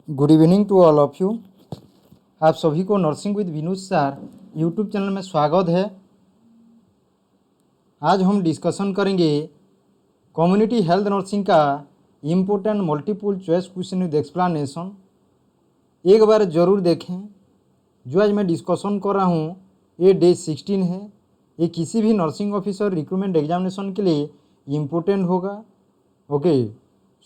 Good evening to all of you. आप सभी को nursing with Vinod sir YouTube channel में स्वागत है। आज हम डिस्कशन करेंगे कम्युनिटी हेल्थ नर्सिंग का important multiple choice question with explanation. एक बार ज़रूर देखें। जो आज मैं डिस्कशन कर रहा हूँ ये डे 16 है। ये किसी भी नर्सिंग ऑफिसर रिक्रूटमेंट एग्जामिनेशन के लिए इम्पोर्टेंट होगा। ओके,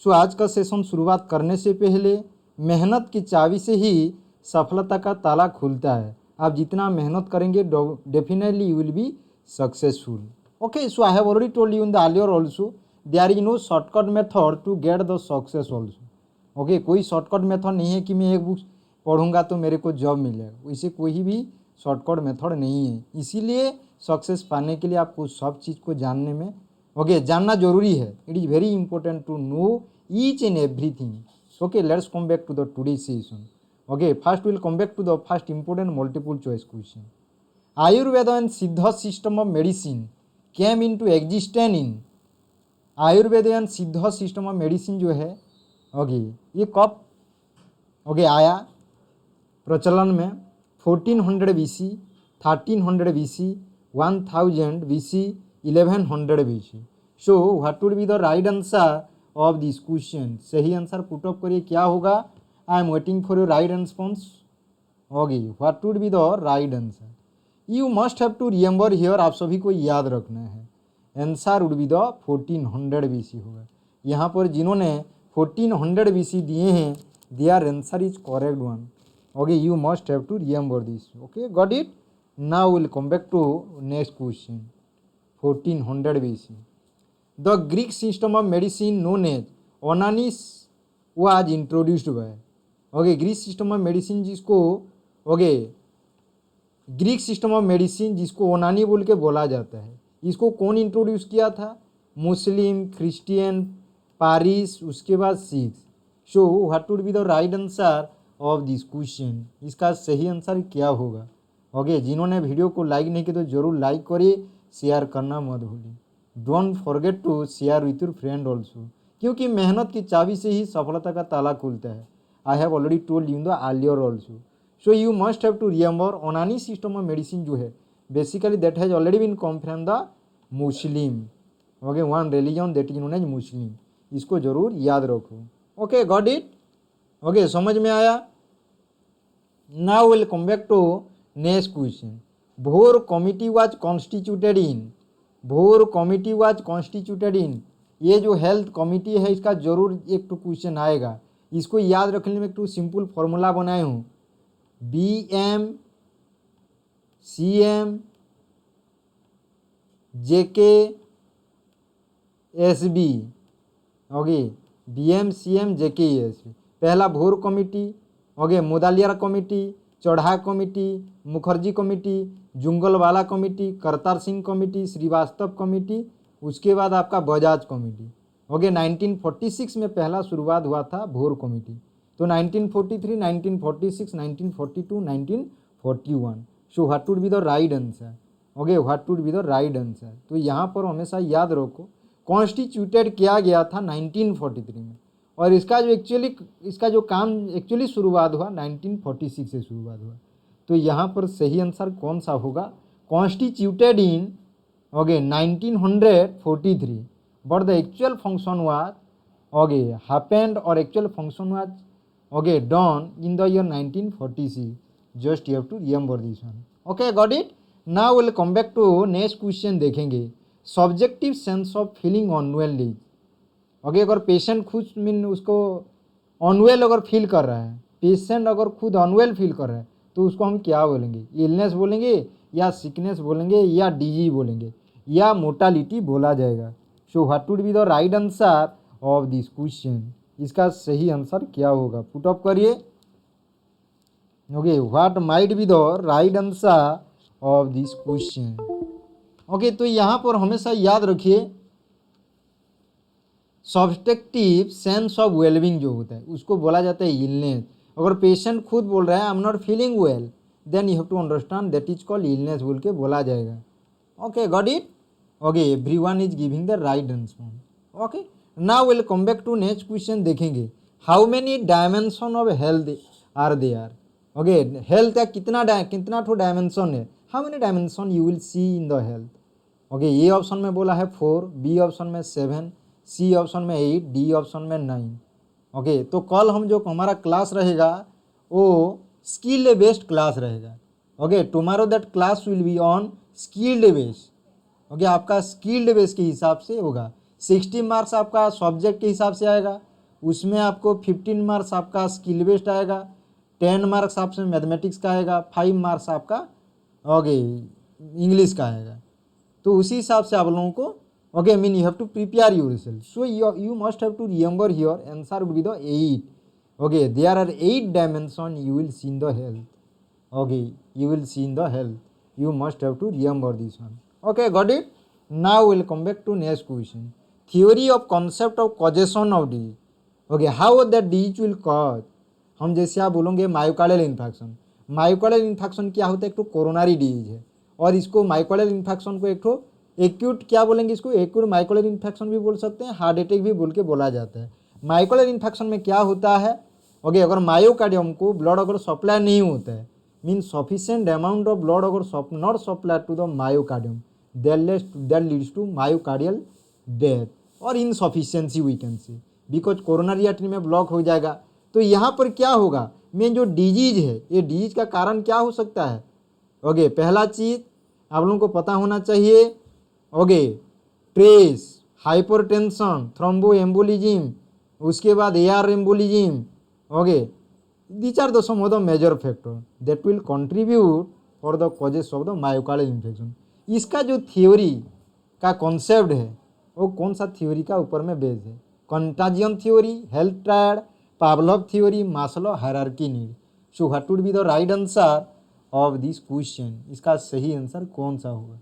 सो आज का सेशन शुरुआत करने से पहले मेहनत की चाबी से ही सफलता का ताला खुलता है। आप जितना मेहनत करेंगे definitely you will be successful. Okay, so I have already told you in the earlier also there is no shortcut method to get the success also. Okay, कोई शॉर्टकट मेथड नहीं है कि मैं एक बुक पढ़ूंगा तो मेरे को जॉब मिलेगा, वैसे कोई भी शॉर्टकट मेथड नहीं है। इसीलिए सक्सेस पाने के लिए आपको सब चीज़ को जानने में जानना जरूरी है। It is very important to know each and everything. Okay, let's come back to the today's session. Okay, first we'll come back to the first important multiple choice question. Ayurveda and Siddha system of medicine came into existence in Ayurveda and सिद्ध system of medicine जो है ये कब आया प्रचलन में? 1400 BC, 1300 BC, 1000 BC, 1100 BC. So what would be the right answer of this question? सही answer put up करिए, क्या होगा? I am waiting for your right response. What would be the right answer? You must have to remember here, आप सभी को याद रखना है। Answer would be the 1400 BC होगा। यहाँ पर जिन्होंने 1400 BC दिए हैं their answer is correct one. You must have to remember this. Got it? Now will come back to next question. 1400 BC. The Greek system of medicine known as Onanis was introduced by. Greek system of medicine जिसको Greek system of medicine जिसको ओनानी बोल के बोला जाता है, इसको कौन introduce किया था? मुस्लिम, क्रिश्चियन, पारिस, उसके बाद six. So what would be the right answer of this question? इसका सही आंसर क्या होगा? जिन्होंने वीडियो को लाइक नहीं किया तो जरूर लाइक करिए, शेयर करना मत भूलिए। Don't forget to share with your friend also, क्योंकि मेहनत की चाबी से ही सफलता का ताला खुलता है। I have already told you in the earlier also. So you must have to remember Unani system of medicine जो है basically that has already been come from the Muslim. One religion that is known as Muslim. इसको जरूर याद रखो। Got it? समझ में आया? Now will come back to next question. Bhore committee was constituted in. Bhore committee was constituted इन, ये जो health committee है इसका जरूर एक टू क्वेश्चन आएगा। इसको याद रखने में एक टू सिंपल फॉर्मूला बनाए हूँ। BM CM JK SB। BM CM JK SB। पहला Bhore committee, Mudaliar committee, Chadha committee, Mukherjee committee, Jungalwalla committee, Kartar Singh committee, Srivastava committee, उसके बाद आपका बजाज कमिटी। 1946 में पहला शुरुआत हुआ था भोर कमिटी। तो 1943, 1946, 1942, 1941। सो what would be the right answer? What would be the right answer? तो यहाँ पर हमेशा याद रखो कॉन्स्टिट्यूटेड किया गया था 1943 में, और इसका जो काम एक्चुअली शुरुआत हुआ 1946 से शुरुआत हुआ। तो यहाँ पर सही आंसर कौन सा होगा? Constituted in 1943, but the actual function was happened और actual function was done in the year 1946। Just you have to remember this one. Got it? Now will come back to next question. देखेंगे subjective sense of feeling unwell. अगर patient खुद उसको unwell अगर feel कर रहा है, patient अगर खुद अनवेल फील कर रहा है तो उसको हम क्या बोलेंगे? इलनेस बोलेंगे या सिकनेस बोलेंगे या डिजीज बोलेंगे या मोर्टालिटी बोला जाएगा? सो what would be the right answer of this question? इसका सही आंसर क्या होगा? पुट अप करिए। What might be the right answer of this question? तो यहाँ पर हमेशा याद रखिए सब्जेक्टिव सेंस ऑफ वेलबींग जो होता है उसको बोला जाता है इलनेस। अगर पेशेंट खुद बोल रहा है I am not feeling well, then you have to understand that is called illness बोल के बोला जाएगा। Got it? Everyone is giving the right answer. Now will come back to next question. देखेंगे how many dimension of health are there. Okay, health का कितना ठो dimension है, how many dimension you will see in the health. Okay, A option में बोला है 4, B option में 7, सी option में 8, डी ऑप्शन में 9। ओके, तो कल हम जो हमारा क्लास रहेगा वो स्किल बेस्ड क्लास रहेगा। Okay, tomorrow that class will be on skilled base. Okay, आपका स्किल्ड बेस के हिसाब से होगा। 60 मार्क्स आपका सब्जेक्ट के हिसाब से आएगा, उसमें आपको 15 मार्क्स आपका स्किल बेस्ड आएगा, 10 मार्क्स आपसे मैथमेटिक्स का आएगा, 5 मार्क्स आपका ओके इंग्लिश का आएगा। तो उसी हिसाब से आप लोगों को okay mean you have to prepare yourself. So you must have to remember here answer would be the 8. Okay, there are 8 dimension you will see in the health. Okay, you will see in the health, you must have to remember this one. Okay, got it. Now we'll come back to next question. Theory of concept of causation of disease. Okay, how that disease will cause. हम जैसे आप बोलोगे myocardial infection, myocardial infection क्या होता है, एक तो coronary disease है, और इसको मायोकार्डियल इन्फेक्शन को एक तो एक्यूट क्या बोलेंगे, इसको एक्यूट मायोकार्डियल इन्फेक्शन भी बोल सकते हैं, हार्ट अटैक भी बोल के बोला जाता है। मायोकार्डियल इन्फेक्शन में क्या होता है, ओके, अगर मायोकार्डियम को ब्लड अगर सप्लाई नहीं होता है, mean sufficient amount of blood अगर not supply to the myocardium, that leads to myocardial death और insufficiency we can say, because coronary artery में ब्लॉक हो जाएगा। तो यहाँ पर क्या होगा, मेन जो डिजीज है, ये डिजीज का कारण क्या हो सकता है। ओके, पहला चीज आप लोगों को पता होना चाहिए, okay, stress, hypertension, thromboembolism, उसके बाद air embolism. Okay, these are the some of the major factor that will contribute for the causes of the myocardial infection. इसका जो थ्योरी का कॉन्सेप्ट है वो कौन सा थ्योरी का ऊपर में बेस्ड है, contagion theory, health triad, Pavlov theory, Maslow hierarchy need. So what would be the right answer of this question, इसका सही आंसर कौन सा होगा।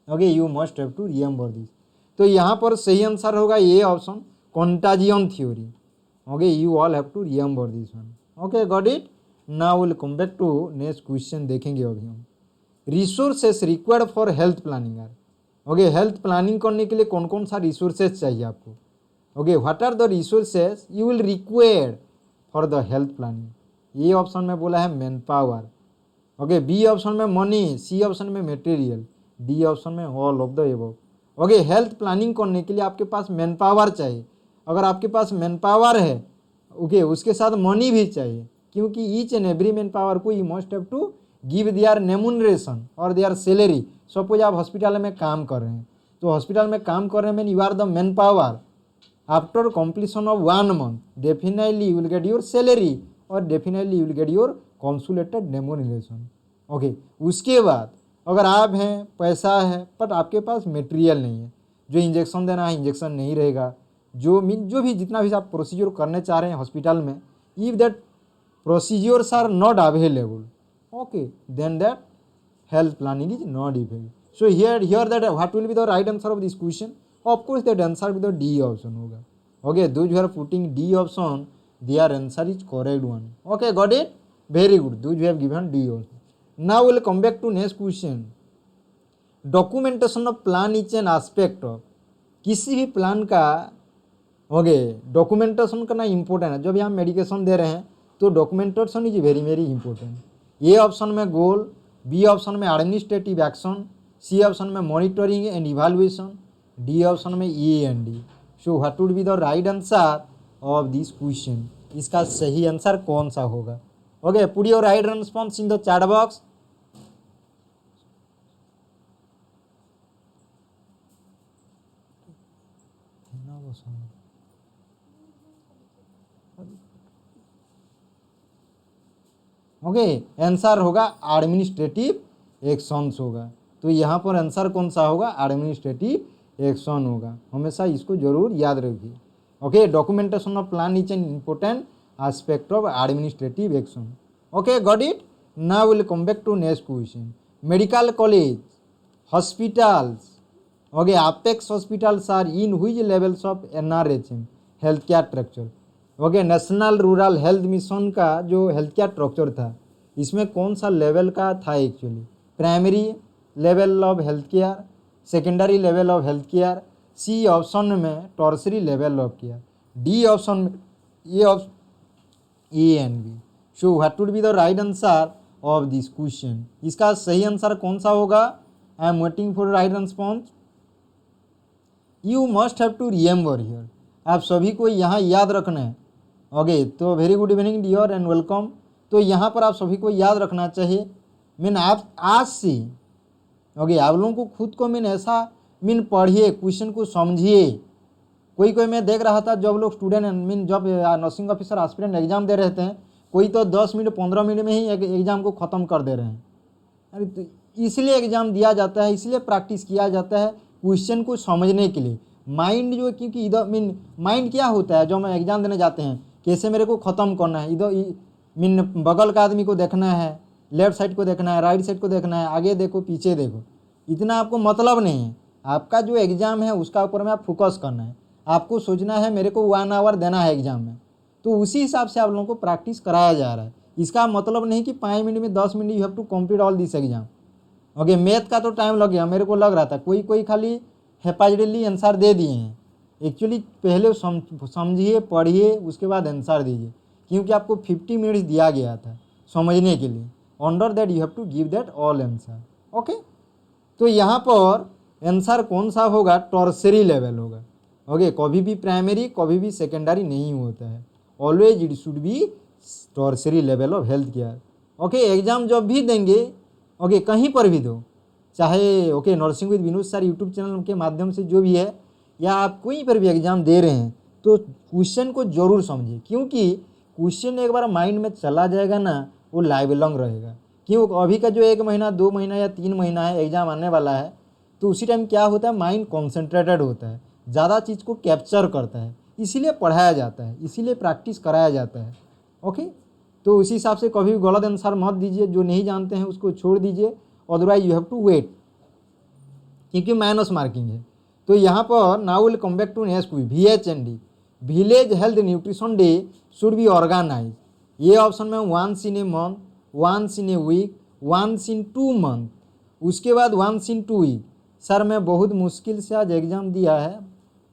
Okay, you must have to remember this. तो यहाँ पर सही आंसर होगा ये option, contagion theory. Okay, you all have to remember this one. Okay, got it. Now will come back to next question देखेंगे अभी हम। Resources required for health planning are. Okay, health planning करने के लिए कौन कौन सा रिसोर्सेज चाहिए आपको। Okay, what are the resources you will require for the health planning. A option में बोला है man power, okay, B option में मनी, सी ऑप्शन में मटेरियल, डी ऑप्शन में all of the above. Okay, health planning करने के लिए आपके पास मैन पावर चाहिए। अगर आपके पास मैन पावर है, ओके, उसके साथ मनी भी चाहिए, क्योंकि each and every man power को you must have to give their remuneration और देयर सैलरी। सपोज आप हॉस्पिटल में काम कर रहे हैं, तो हॉस्पिटल में काम कर रहे हैं, you are the man power. After completion of 1 month definitely you will get your salary और definitely you will get your consolidated remuneration. Okay, उसके बाद अगर आप हैं, पैसा है, बट आपके पास मटेरियल नहीं है, जो इंजेक्शन देना है इंजेक्शन नहीं रहेगा, जो भी जितना भी आप प्रोसीजर करने चाह रहे हैं हॉस्पिटल में, if that procedures are not available, okay, then that health planning is not effective. So here that what will be the right answer of this question? Of course that answer will be the D option होगा। Okay, those who are putting D option, their answer is correct one. Okay, got it? Very good. Those who have given D option. Now we'll come back to next question. Documentation of plan is an aspect of, किसी भी plan का okay documentation करना important है। जब हम medication दे रहे हैं तो documentation is very very important. A option में गोल, बी ऑप्शन में एडमिनिस्ट्रेटिव एक्शन, सी ऑप्शन में monitoring and evaluation, D option में E&D। So what would be the right answer of this question, इसका सही आंसर कौन सा होगा। Okay, put your right response in the chat box. Okay, answer होगा administrative actions होगा। तो यहाँ पर आंसर कौन सा होगा, एडमिनिस्ट्रेटिव एक्शन होगा। हमेशा इसको जरूर याद रखिए। Okay, documentation of plan is an important aspect of administrative action. Okay, got it. Now will come back to next question. Medical college, hospitals, okay, apex hospitals are in which levels of NRHM health care structure. Okay, national rural health mission का जो health care structure था, इसमें कौन सा level का था actually, primary level of health care, secondary level of health care, C option में tertiary level of care. D option, A option, A and B. So what would be the right answer of this question? इसका सही answer कौन सा होगा? I am waiting for right response. You must have to remember here, आप सभी को यहाँ याद रखना है। ओके, तो very good evening dear and welcome. तो यहाँ पर आप सभी को याद रखना चाहिए, मीन आप आज से ओके आप लोगों को खुद को मीन ऐसा मीन पढ़िए, क्वेश्चन को समझिए। कोई मैं देख रहा था जब लोग स्टूडेंट मीन जब नर्सिंग ऑफिसर एस्पिरेंट एग्जाम दे रहे थे, कोई तो 10 मिनट 15 मिनट में ही एग्जाम को ख़त्म कर दे रहे हैं। अरे तो इसलिए एग्ज़ाम दिया जाता है, इसलिए प्रैक्टिस किया जाता है क्वेश्चन को समझने के लिए। माइंड जो, क्योंकि इधर मीन माइंड क्या होता है, जब हम एग्ज़ाम देने जाते हैं कैसे मेरे को ख़त्म करना है, इधर मीन बगल का आदमी को देखना है, लेफ्ट साइड को देखना है, राइट साइड को देखना है, आगे देखो पीछे देखो, इतना आपको मतलब नहीं है। आपका जो एग्ज़ाम है उसका ऊपर में आप फोकस करना है, आपको सोचना है मेरे को 1 आवर देना है एग्ज़ाम में, तो उसी हिसाब से आप लोगों को प्रैक्टिस कराया जा रहा है। इसका मतलब नहीं कि 5 मिनट में 10 minute you have to complete all this exam. Okay, math का तो टाइम लग गया, मेरे को लग रहा था कोई खाली हेपाजली आंसर दे दिए हैं। एक्चुअली पहले समझिए, पढ़िए, उसके बाद आंसर दीजिए, क्योंकि आपको 50 मिनट्स दिया गया था समझने के लिए। Under that you have to give that all answer. Okay, तो यहाँ पर आंसर कौन सा होगा? टर्सरी लेवल होगा। ओके, कभी भी प्राइमरी कभी भी सेकेंडरी नहीं होता है, always it should be tertiary level of health care. Okay, exam जब भी देंगे, ओके कहीं पर भी दो, चाहे okay nursing with Vinod sir YouTube channel के माध्यम से जो भी है, या आप कहीं पर भी एग्जाम दे रहे हैं, तो क्वेश्चन को जरूर समझिए, क्योंकि क्वेश्चन एक बार माइंड में चला जाएगा ना, वो लाइफ लॉन्ग रहेगा। क्यों? अभी का जो 1 महीना 2 महीना या 3 महीना है एग्जाम आने वाला है, तो उसी टाइम क्या होता है, माइंड कॉन्सेंट्रेटेड होता है, ज़्यादा चीज़ को कैप्चर करता है, इसीलिए पढ़ाया जाता है, इसीलिए प्रैक्टिस कराया जाता है। ओके, तो उसी हिसाब से कभी भी गलत आंसर मत दीजिए, जो नहीं जानते हैं उसको छोड़ दीजिए, otherwise you have to wait, क्योंकि माइनस मार्किंग है। तो यहाँ पर now will come back to next question, VHND, village health nutrition day should be organise. ये ऑप्शन में once in a month, once in a week, once in 2 month, उसके बाद once in 2 week. Sir मैं बहुत मुश्किल से आज exam दिया है,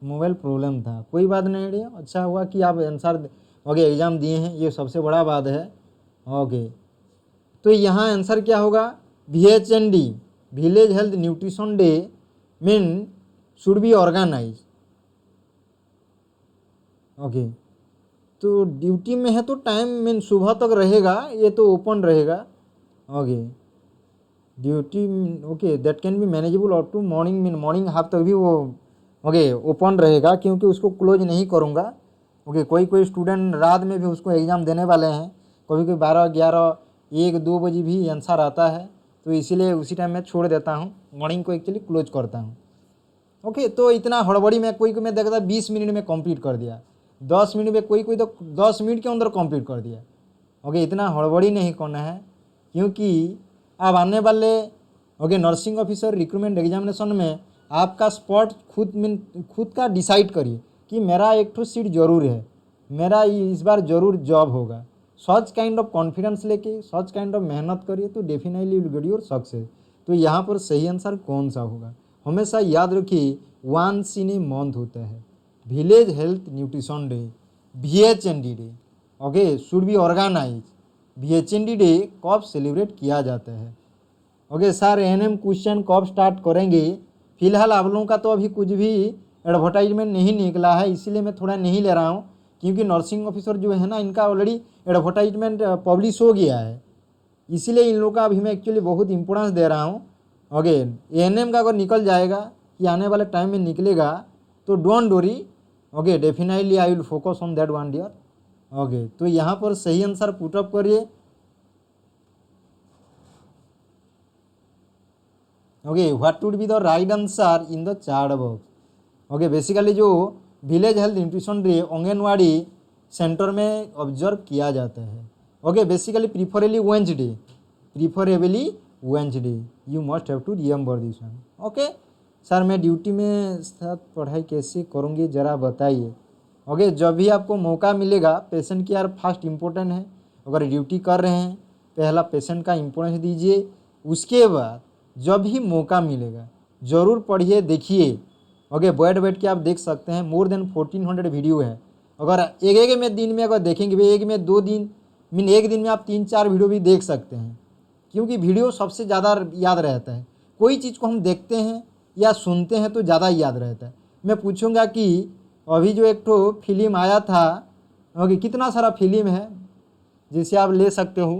मोबाइल प्रॉब्लम था, कोई बात नहीं रे, अच्छा हुआ कि आप आंसर ओके एग्ज़ाम दिए हैं, ये सबसे बड़ा बात है। ओके, तो यहाँ आंसर क्या होगा? VHND, village health nutrition day mean should be organise. Okay, तो ड्यूटी में है तो टाइम मीन सुबह तक रहेगा, ये तो ओपन रहेगा। Okay, duty okay that can be manageable up to morning, mean morning half तक भी वो ओके ओपन रहेगा, क्योंकि उसको क्लोज नहीं करूँगा। ओके, कोई स्टूडेंट रात में भी उसको एग्ज़ाम देने वाले हैं, कभी 12 11 1 2 बजे भी आंसर आता है, तो इसीलिए उसी टाइम मैं छोड़ देता हूँ, मॉर्निंग को एक्चुअली क्लोज करता हूँ। ओके, तो इतना हड़बड़ी में कोई मैं देखता 20 मिनट में कंप्लीट कर दिया, 10 मिनट में कोई तो 10 मिनट के अंदर कंप्लीट कर दिया। ओके, इतना हड़बड़ी नहीं करना है, क्योंकि अब आने वाले okay nursing officer recruitment examination में आपका स्पॉट खुद का डिसाइड करिए कि मेरा एक ठो सीट जरूर है, मेरा इस बार जरूर जॉब होगा। सच काइंड ऑफ कॉन्फिडेंस लेके, सच काइंड ऑफ मेहनत करिए, तो definitely will get your success. तो यहाँ पर सही आंसर कौन सा होगा? हमेशा याद रखिए, वंस इन ए मंथ होता है village health nutrition day, VHND day. Okay, should be organise. VHND day कब सेलिब्रेट किया जाता है? ओके सर, NM क्वेश्चन कब स्टार्ट करेंगे? फिलहाल आप लोगों का तो अभी कुछ भी एडवर्टाइजमेंट नहीं निकला है, इसीलिए मैं थोड़ा नहीं ले रहा हूँ, क्योंकि नर्सिंग ऑफिसर जो है ना, इनका ऑलरेडी एडवर्टाइजमेंट पब्लिश हो गया है, इसीलिए इन लोगों का अभी मैं एक्चुअली बहुत इंपॉर्टेंस दे रहा हूँ। ओके, NM का अगर निकल जाएगा कि आने वाले टाइम में निकलेगा, तो don't worry. Okay, definitely I will focus on that one dear. Okay, तो यहाँ पर सही आंसर पुटअप करिए। Okay, what would be the right answer in the chart box? Okay, basically जो village health nutrition day anganwadi centre में observe किया जाता है। Okay, basically preferably Wednesday, you must have to remember this one. Okay sir, मैं duty में साथ पढ़ाई कैसे करूँगी ज़रा बताइए। ओके, जब भी आपको मौका मिलेगा, पेशेंट केयर फर्स्ट इम्पोर्टेंट है। अगर ड्यूटी कर रहे हैं, पहला पेशेंट का इम्पोर्टेंस दीजिए, उसके बाद जब भी मौका मिलेगा ज़रूर पढ़िए, देखिए। ओके, बैठ के आप देख सकते हैं, मोर देन 1400 वीडियो है। अगर एक में दिन में अगर देखेंगे भाई, एक में 2 दिन मीन एक दिन में आप 3-4 वीडियो भी देख सकते हैं, क्योंकि वीडियो सबसे ज़्यादा याद रहता है। कोई चीज़ को हम देखते हैं या सुनते हैं तो ज़्यादा याद रहता है। मैं पूछूंगा कि अभी जो एक तो फिल्म आया था, ओके, कितना सारा फिल्म है जिसे आप ले सकते हो।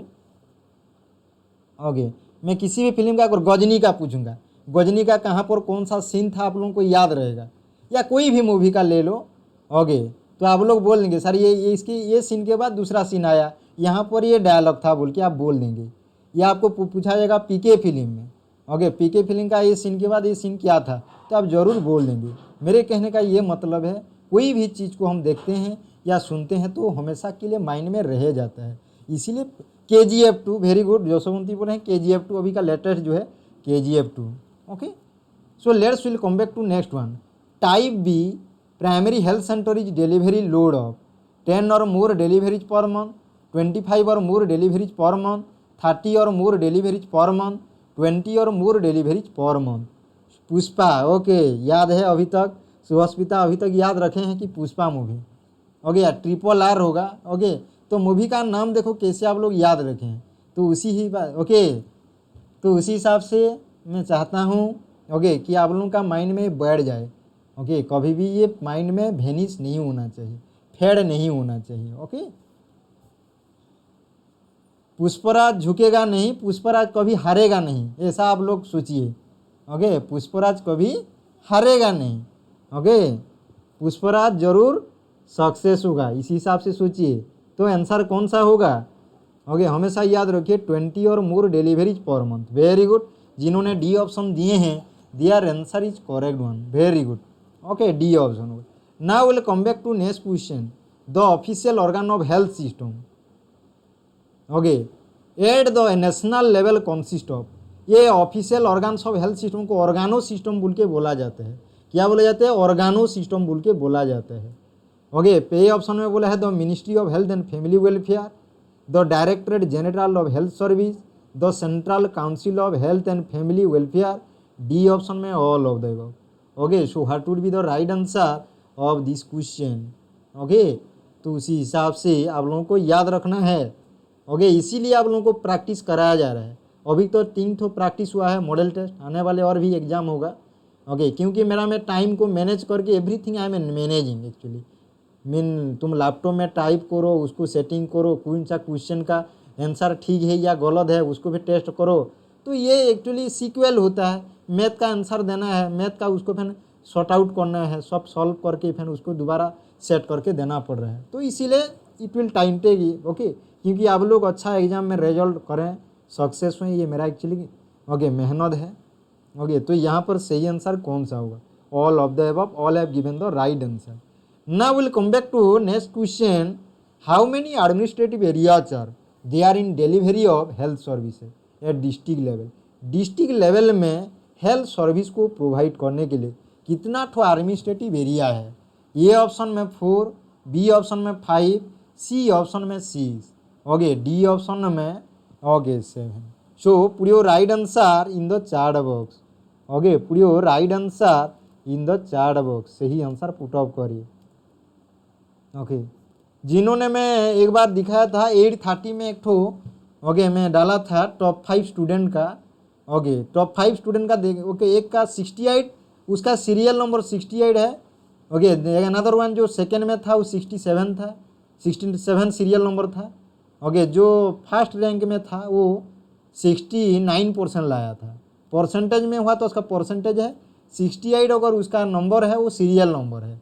ओके, मैं किसी भी फिल्म का अगर गजनी का पूछूंगा, गजनी का कहाँ पर कौन सा सीन था आप लोगों को याद रहेगा, या कोई भी मूवी का ले लो। ओके, तो आप लोग बोल देंगे सर ये इसकी ये सीन के बाद दूसरा सीन आया, यहाँ पर ये डायलॉग था बोल के आप बोल देंगे। या आपको पूछा जाएगा पीके फिल्म में, ओके, पीके फिल्म का ये सीन के बाद ये सीन क्या था, तो आप ज़रूर बोल देंगे। मेरे कहने का ये मतलब है, कोई भी चीज़ को हम देखते हैं या सुनते हैं तो हमेशा के लिए माइंड में रह जाता है। इसीलिए KGF 2 वेरी गुड, जसवंती बोल रहे हैं KGF 2 अभी का लेटेस्ट जो है KGF 2। Okay, so let's will come back to next one. Type B primary health centre is delivery load of 10 और मोर डिलीवरीज पर मंथ, 25 और मोर डिलीवरीज पर मंथ, 30 और मोर डिलीवरीज पर मंथ, 20 और more deliveries per month. Pushpa, okay, याद है अभी तक, सुहस्मिता अभी तक याद रखे हैं कि पुष्पा मूवी, ओके, या RRR होगा। ओके, तो मूवी का नाम देखो कैसे आप लोग याद रखें, तो उसी ही बात, ओके, तो उसी हिसाब से मैं चाहता हूँ, ओके, कि आप लोगों का माइंड में बैठ जाए। ओके, कभी भी ये माइंड में वेनिश नहीं होना चाहिए, फेड नहीं होना चाहिए। ओके, पुष्पराज झुकेगा नहीं, पुष्पराज कभी हारेगा नहीं, ऐसा आप लोग सोचिए। ओके, पुष्पराज कभी हारेगा नहीं। ओके, पुष्पराज जरूर सक्सेस होगा, इसी हिसाब से सोचिए। तो आंसर कौन सा होगा? ओके, हमेशा याद रखिए 20 और more deliveries per month. Very good, जिन्होंने डी ऑप्शन दिए हैं their answer is correct one, very good. Okay, D option. Now will come back to next question. The official organ of health system, okay, at the national level consist of. ये official organs of health system को ऑर्गानो system बोल के बोला जाता है। क्या बोला जाता है? ऑर्गानो सिस्टम बोल के बोला जाता है। ओके, पे ऑप्शन में बोला है the ministry of health and family welfare, the directorate general of health service, the central council of health and family welfare, D option में all of the above. Okay, so what would be the right answer of this question? Okay, तो उसी हिसाब से आप लोगों को याद रखना है। ओके, इसीलिए आप लोगों को प्रैक्टिस कराया जा रहा है। अभी तो 3 तो प्रैक्टिस हुआ है, मॉडल टेस्ट, आने वाले और भी एग्जाम होगा। ओके, क्योंकि मैं टाइम को मैनेज करके everything I am managing actually. Mean तुम लैपटॉप में टाइप करो, उसको सेटिंग करो, कौन सा क्वेश्चन का आंसर ठीक है या गलत है उसको भी टेस्ट करो। तो ये एक्चुअली सीक्वल होता है। मैथ का आंसर देना है, मैथ का उसको फिर सॉर्ट आउट करना है, सब सॉल्व करके फिर उसको दोबारा सेट करके देना पड़ रहा है। तो इसीलिए it will time take. Okay, क्योंकि आप लोग अच्छा एग्जाम में रिजल्ट करें, सक्सेस हुए, ये मेरा एक्चुअली ओके मेहनत है। ओके, तो यहाँ पर सही आंसर कौन सा होगा? All of the above, all have given the right answer. Now we'll come back to next question. How many administrative areas are there in delivery of health services at district level? District level में health service को provide करने के लिए कितना ठो administrative area है? ए option में 4, B option में 5, सी ऑप्शन में 6, ओके, डी ऑप्शन में okay 7। So put your right answer in the chart box. Okay, put your right answer in the chart box. सही आंसर पुट अप करिए। Okay, जिन्होंने मैं एक बार दिखाया था 830 में एक ठो, ओके, मैं डाला था टॉप 5 स्टूडेंट का। ओके, टॉप 5 स्टूडेंट का देख, ओके, एक का 68, उसका सीरियल नंबर 68 है। ओके, अनदर वन जो सेकेंड में था वो 67 था, 67 सीरियल नंबर था। ओके, जो फर्स्ट रैंक में था वो 69% लाया था। परसेंटेज में हुआ तो उसका परसेंटेज है 68, अगर उसका नंबर है वो सीरियल नंबर है।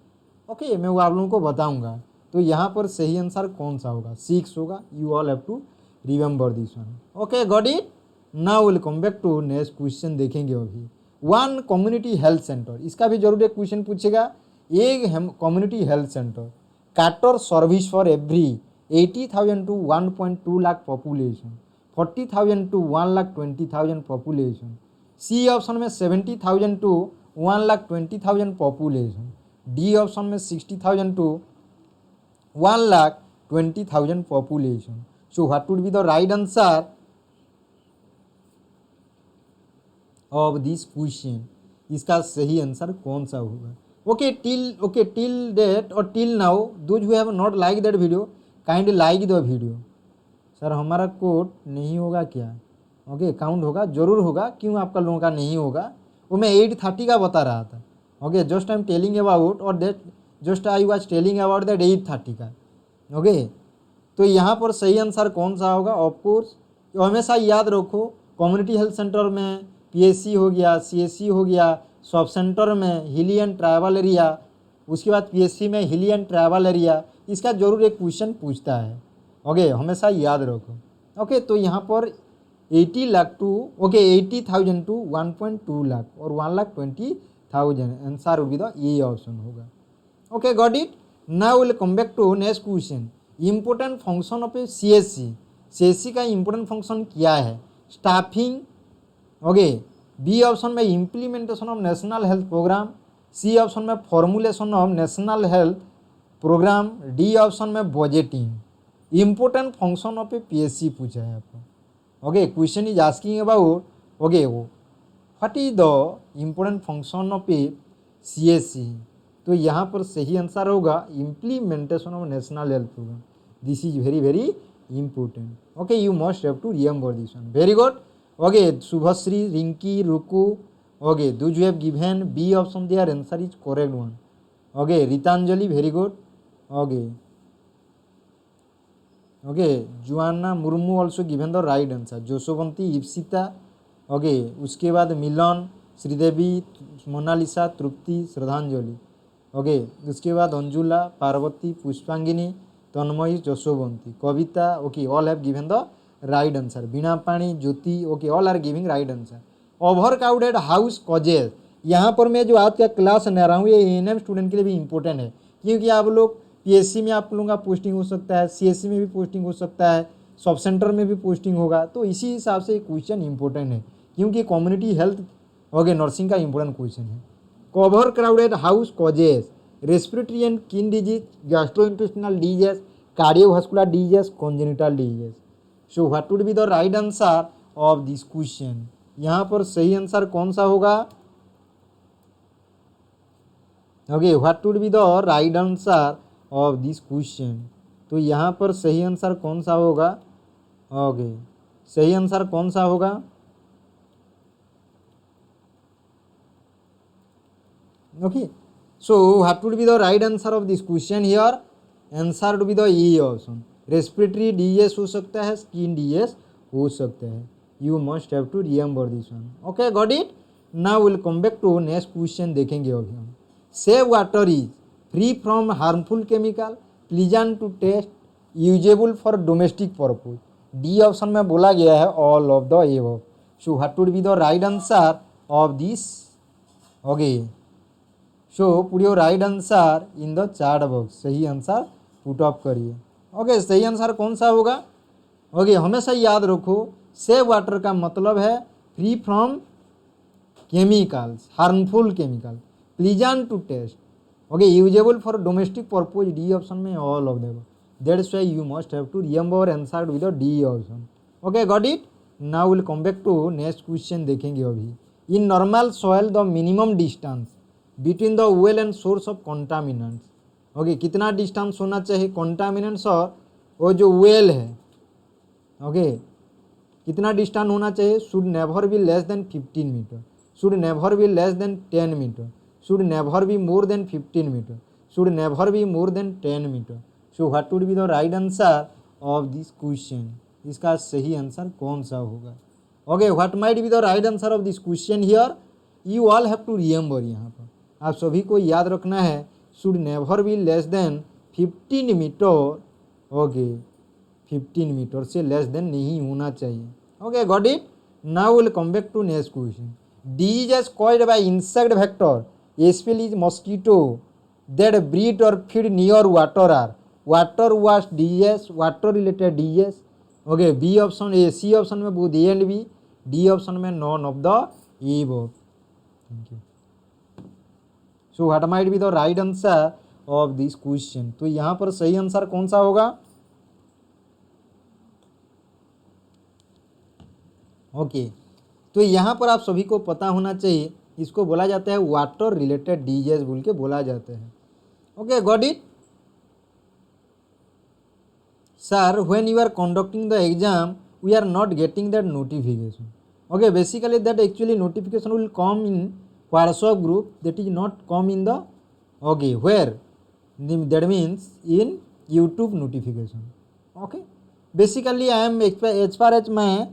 ओके, मैं वो आप लोगों को बताऊंगा। तो यहाँ पर सही आंसर कौन सा होगा? 6 होगा। You all have to remember this one. Okay, got it. Now will come back to next question देखेंगे अभी। वन कम्युनिटी हेल्थ सेंटर, इसका भी जरूर एक क्वेश्चन पूछेगा। एक community health centre cater service for every 80,000 to 1.2 lakh population, 40,000 to 1,20,000 population. C option में 70,000 to 1,20,000 population. D option में 60,000 to 1,20,000 population. So what would be the right answer of this question? इसका सही आंसर कौन सा होगा? Okay, till date or till now, those who have not liked that video, kindly like the video. Sir हमारा code नहीं होगा क्या? Okay count होगा, जरूर होगा, क्यों आपका लोगों का नहीं होगा? वो मैं 8:30 का बता रहा था. Okay just I am telling about और that just I was telling about that 8:30 का. ओके तो यहाँ पर सही आंसर कौन सा होगा? ऑफकोर्स हमेशा याद रखो, कम्युनिटी हेल्थ सेंटर में पीएससी हो गया, सीएससी हो गया, सब सेंटर में हिली एंड ट्राइबल एरिया, उसके बाद पीएससी में हिली एंड ट्राइबल एरिया, इसका जरूर एक क्वेश्चन पूछता है. ओके हमेशा याद रखो. ओके तो यहाँ पर 80 लाख टू 80,000 टू 1.2 लाख और 1,20,000 answer will be the A option होगा. Okay got it. Now will come back to next question. Important function of a CSC. CSC का इम्पोर्टेंट फंक्शन क्या है? स्टाफिंग. ओके बी ऑप्शन में implementation of national health programme, C option में formulation of national health programme, D option में budgeting. Important function of a PSC पूछा है आपको. Okay question is asking about okay what is the important function of a CSC. तो यहाँ पर सही answer होगा implementation of national health programme. This is very very important. Okay you must have to remember this one. Very good. Okay Shubhashree, Rinki, Ruku. Okay those you have given B option their answer is correct one. Okay Ritanjali very good. Okay Juana Murmu also given the right answer. Jashobanti, Ipsita. Okay उसके बाद मिलन, Sridevi, Mona Lisa, तृप्ति, श्रद्धांजलि. Okay उसके बाद Anjula, Parvati, Pushpangini, Tanmayi, Jashobanti, Kavita. Okay all have given the right answer. Bina Pani, Jyoti. Okay all are giving right answer. Overcrowded house causes. यहाँ पर मैं जो आज का क्लास ले रहा हूँ ये एएनएम स्टूडेंट के लिए भी इंपॉर्टेंट है, क्योंकि आप लोग पीएससी में आप लोगों का पोस्टिंग हो सकता है, सीएससी में भी पोस्टिंग हो सकता है, सब सेंटर में भी पोस्टिंग होगा. तो इसी हिसाब से क्वेश्चन इंपॉर्टेंट है, क्योंकि कम्युनिटी हेल्थ ओके नर्सिंग का इंपॉर्टेंट क्वेश्चन है. Over crowded house causes respiratory and skin disease, gastrointestinal disease, cardiovascular disease, congenital disease. So what would be the right answer of this question. यहाँ पर सही answer कौन सा होगा? Okay what would be the right answer of this question. तो यहाँ पर सही आंसर कौन सा होगा? ओके सही आंसर कौन सा होगा? Okay so what would be the right answer of this question here? Answer would be the A option. Respiratory disease हो सकता है, स्किन डिजीज हो सकता है. You must have to remember this one. Okay got it. Now will come back to next question देखेंगे अभी हम. Safe water is free from harmful chemical, pleasant to taste, usable for domestic purpose. D option में बोला गया है all of the above. So what would be the right answer of this? Okay so put your right answer in the chat box. सही answer put up करिए. Okay सही answer कौन सा होगा? ओके हमेशा याद रखो, सेव वाटर का मतलब है free from chemicals, harmful chemical, pleasant to taste, okay usable for domestic purpose. D option में all of them. That's why you must have to remember answer with the D option. Okay got it. Now will come back to next question देखेंगे अभी. In normal soil the minimum distance between the well and source of contaminants. Okay कितना distance होना चाहिए कॉन्टामिनेंट्स और वो जो well है, okay कितना डिस्टेंस होना चाहिए? Should never be less than 15 metre, should never be less than 10 metre, should never be more than 15 metre, should never be more than 10 metre. So what would be the right answer of this question? इसका सही answer कौन सा होगा? Okay what might be the right answer of this question here? You all have to remember. यहाँ पर आप सभी को याद रखना है, should never be less than 15 metre. Okay 15 metre से लेस देन नहीं होना चाहिए. Okay got it. Now will come back to next question. Disease caused by insect vector especially mosquito that breed or feed near water are water wash disease, water related disease. Okay B option A, C option में both A and B, D option में none of the above. Thank you. So what might be the right answer of this question? तो यहाँ पर सही answer कौन सा होगा? Okay तो यहाँ पर आप सभी को पता होना चाहिए इसको बोला जाता है वाटर रिलेटेड डिजीज बोल के बोला जाता है। Okay got it sir, when you are conducting the exam we are not getting that notification. Okay basically that actually notification will come in WhatsApp group, that is not come in the okay where that means in YouTube notification. Okay basically I am as far as my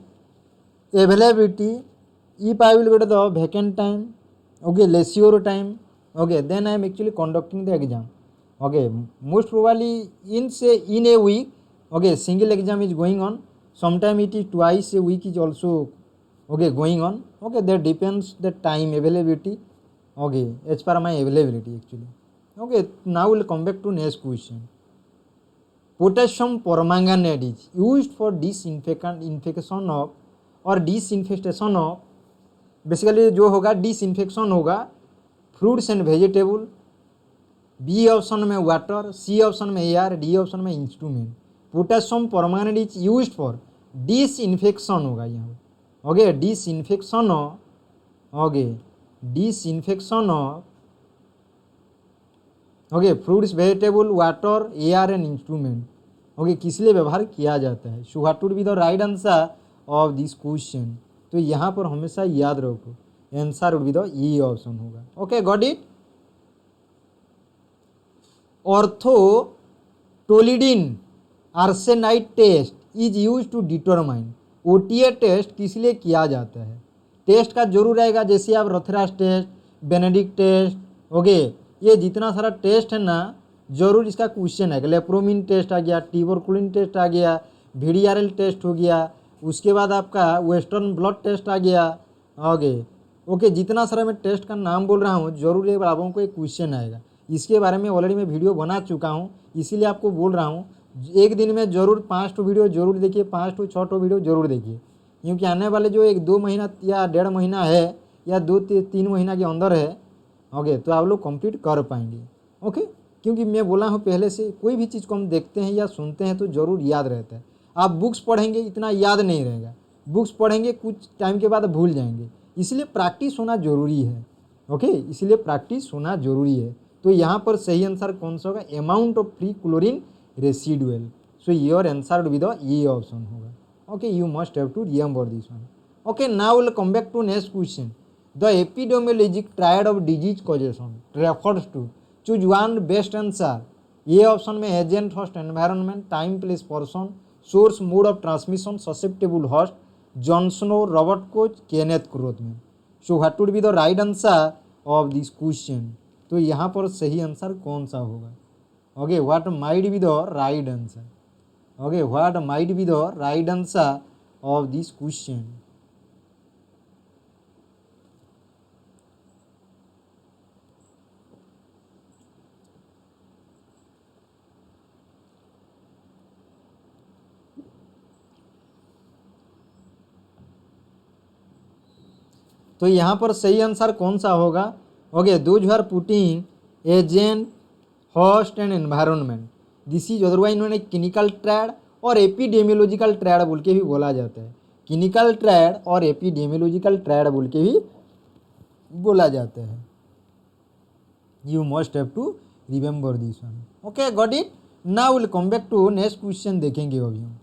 availability, if I will go to the vacant time, okay, leisure time, okay, then I am actually conducting the exam. Okay, most probably in a week, okay, single exam is going on, sometime it is twice a week is also okay going on. Okay, that depends the time availability, okay, as per my availability actually. Okay, now we'll come back to next question. Potassium permanganate is used for disinfection of और disinfestation of, basically जो होगा disinfection होगा fruits and vegetable, B option में water, C option में air, D option में instrument. Potassium permanganate is used for disinfection होगा यहाँ। Okay disinfection okay disinfection okay fruits vegetable water air and instrument. Okay किस लिए व्यवहार किया जाता है? So what would be the right answer of this question? तो यहाँ पर हमेशा याद रखो answer would be the E option होगा। Okay got it. Orthotolidine arsenide test is use to determine, OTA test किस लिए किया जाता है? टेस्ट का जरूर रहेगा, जैसे आप रथरास टेस्ट, बेनेडिक्ट टेस्ट, ओके ये जितना सारा टेस्ट है ना जरूर इसका क्वेश्चन है। लेप्रोमिन टेस्ट आ गया, ट्यूबरकुलिन टेस्ट आ गया, वीडीआरएल टेस्ट हो गया, उसके बाद आपका वेस्टर्न ब्लड टेस्ट आ गया। ओके जितना सारा मैं टेस्ट का नाम बोल रहा हूँ जरूर एक आपको को एक क्वेश्चन आएगा। इसके बारे में ऑलरेडी मैं वीडियो बना चुका हूँ, इसीलिए आपको बोल रहा हूँ एक दिन में जरूर 5 वीडियो जरूर देखिए, 5 से 6 वीडियो जरूर देखिए, क्योंकि आने वाले जो 1-2 महीना या 1.5 महीना है या 2-3 महीना के अंदर है, ओके तो आप लोग कंप्लीट कर पाएंगे। ओके क्योंकि मैं बोला हूँ पहले से कोई भी चीज़ को हम देखते हैं या सुनते हैं तो ज़रूर याद रहता है। आप बुक्स पढ़ेंगे इतना याद नहीं रहेगा, बुक्स पढ़ेंगे कुछ टाइम के बाद भूल जाएंगे, इसलिए प्रैक्टिस होना ज़रूरी है। ओके इसलिए प्रैक्टिस होना ज़रूरी है। तो यहाँ पर सही आंसर कौन सा होगा? Amount of free chlorine residual. So your answer will be the A option होगा। Okay you must have to remember this one. Okay now will come back to next question. The epidemiologic triad of disease causation refers to, choose one best answer। ये option में agent host environment, time place person, source mode of transmission, susceptible host, John Snow, Robert Koch, Kenneth Rothman. So what would be the right answer of this question? तो यहाँ पर सही answer कौन सा होगा? Okay what might be the right answer? Okay what might be the right answer of this question? तो यहाँ पर सही आंसर कौन सा होगा? Okay those are putting agent host and environment, this is otherwise known a clinical triad और epidemiological triad बोल के भी बोला जाता है। क्लिनिकल ट्रायड और एपिडेमियोलॉजिकल ट्रायड बोल के भी बोला जाता है। You must have to remember this one. Okay got it. Now will come back to next question देखेंगे अभी हम।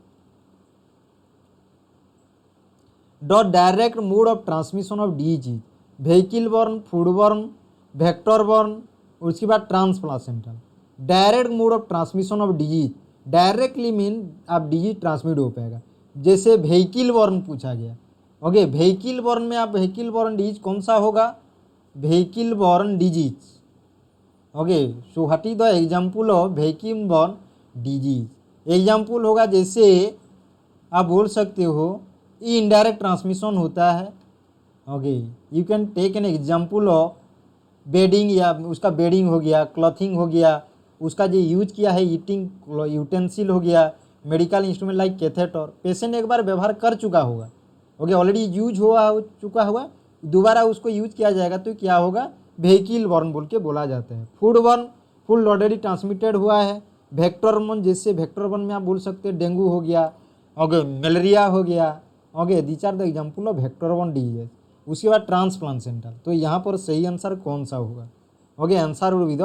The direct mode of transmission of disease, vehicle borne, food borne, vector borne, उसके बाद transplacental. Direct mode of transmission of disease, directly mean आप disease transmit हो पाएगा। जैसे vehicle born पूछा गया, ओके व्हीकल बॉर्न में आप व्हीकल बॉर्न डिजीज कौन सा होगा? Vehicle borne disease. Okay so what is the example of vehicle borne disease? Example होगा जैसे आप बोल सकते हो इनडायरेक्ट ट्रांसमिशन होता है। Okay you can take an example of bedding, या उसका बेडिंग हो गया, क्लॉथिंग हो गया, उसका जो यूज किया है ईटिंग यूटेंसिल हो गया, medical instrument like catheter. Patient एक बार व्यवहार कर चुका होगा, ओके ऑलरेडी यूज हो चुका होगा, दोबारा उसको यूज किया जाएगा तो क्या होगा? व्हीकल बॉर्न बोल के बोला जाता है। Food borne full already transmitted हुआ है। वेक्टर बॉर्न जैसे वेक्टर बॉर्न में आप बोल सकते हैं डेंगू हो गया, ओके मलेरिया हो गया। Okay these are the example of vector borne disease. उसके बाद ट्रांसप्लासेंटल। तो यहाँ पर सही आंसर कौन सा होगा? Okay, answer will be the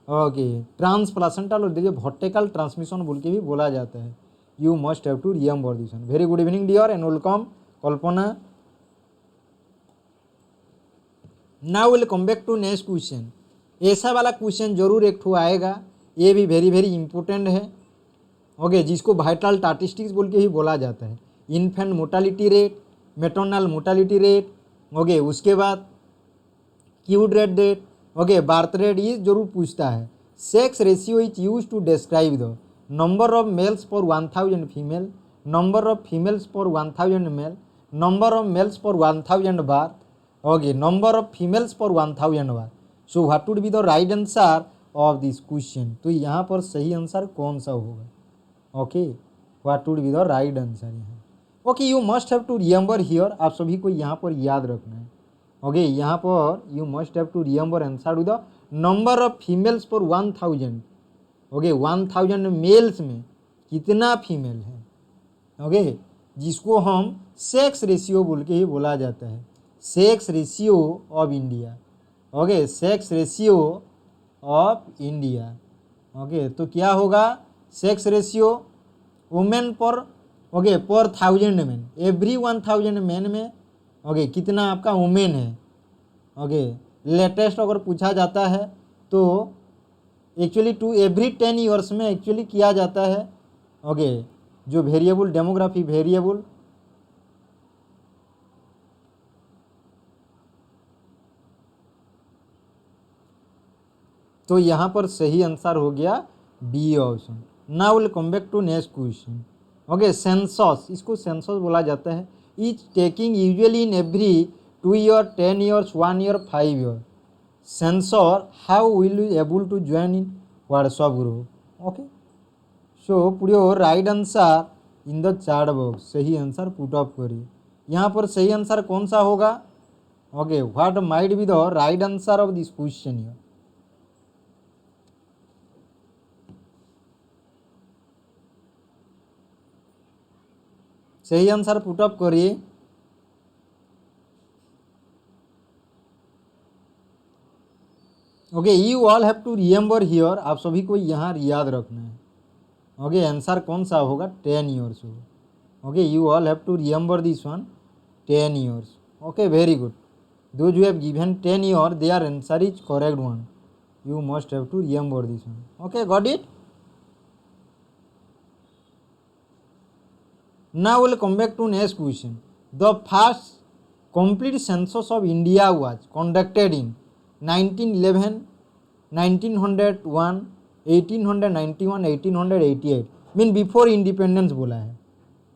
okay transplacental, और देखिए वर्टिकल ट्रांसमिशन बोल के भी बोला जाता है। You must have to remember this one. Very good evening dear and welcome Kalpana. Now will come back to next question. ऐसा वाला क्वेश्चन जरूर एक ठो आएगा, ये भी वेरी वेरी इंपॉर्टेंट है। ओके, जिसको वाइटल स्टैटिस्टिक्स बोल के ही बोला जाता है। Infant mortality rate, maternal mortality rate, okay, उसके बाद crude rate, okay, birth rate, ये जरूर पूछता है। Sex ratio is use to describe the number of males पर 1000 फीमेल, नंबर ऑफ फीमेल्स पर 1000 मेल, नंबर ऑफ मेल्स पर 1000 बार, ओके, नंबर ऑफ फीमेल्स पर 1000 बार। So what would be the right answer of this question? तो यहाँ पर सही आंसर कौन सा होगा? Okay, what would be the right answer यहाँ? Okay, you must have to remember here, आप सभी को यहाँ पर याद रखना है। ओके, यहाँ पर you must have to remember answer with the number of females पर 1000। ओके, 1000 मेल्स में कितना फीमेल है? ओके, जिसको हम सेक्स रेशियो बोल के ही बोला जाता है। Sex ratio of India. Okay, sex ratio of India. Okay, तो क्या होगा? सेक्स रेशियो वुमेन पर, ओके, पर 1000 मैन, एवरी 1000 मैन में, ओके, कितना आपका वुमेन है? ओके, लेटेस्ट अगर पूछा जाता है तो एक्चुअली टू एवरी 10 ईयर्स में एक्चुअली किया जाता है। ओके, जो वेरिएबल डेमोग्राफी वेरिएबल, तो यहाँ पर सही आंसर हो गया B option. Now will come back to next question. Okay, census, इसको सेंसस बोला जाता है। Is taking usually in every 2 year, 10 years, 1 year, 5 year. Sensor how will you able to join in WhatsApp group? Okay, so put your right answer in the chat box. सही answer put up करिए। यहाँ पर सही answer कौन सा होगा? Okay, what might be the right answer of this question here? सही answer put up करिए। Okay, you all have to remember here, आप सभी को यहाँ याद रखना है। ओके, आंसर कौन सा होगा? 10 ईयर्स होगा। Okay, you all have to remember this one, 10 years. Okay, very good. Those who have given 10 year, their answer is correct one. You must have to remember this one. Okay, got it? Now we'll come back to next question. The first complete census of India was conducted in 1911, 1901, 1891, 1888. Mean before independence बोला है।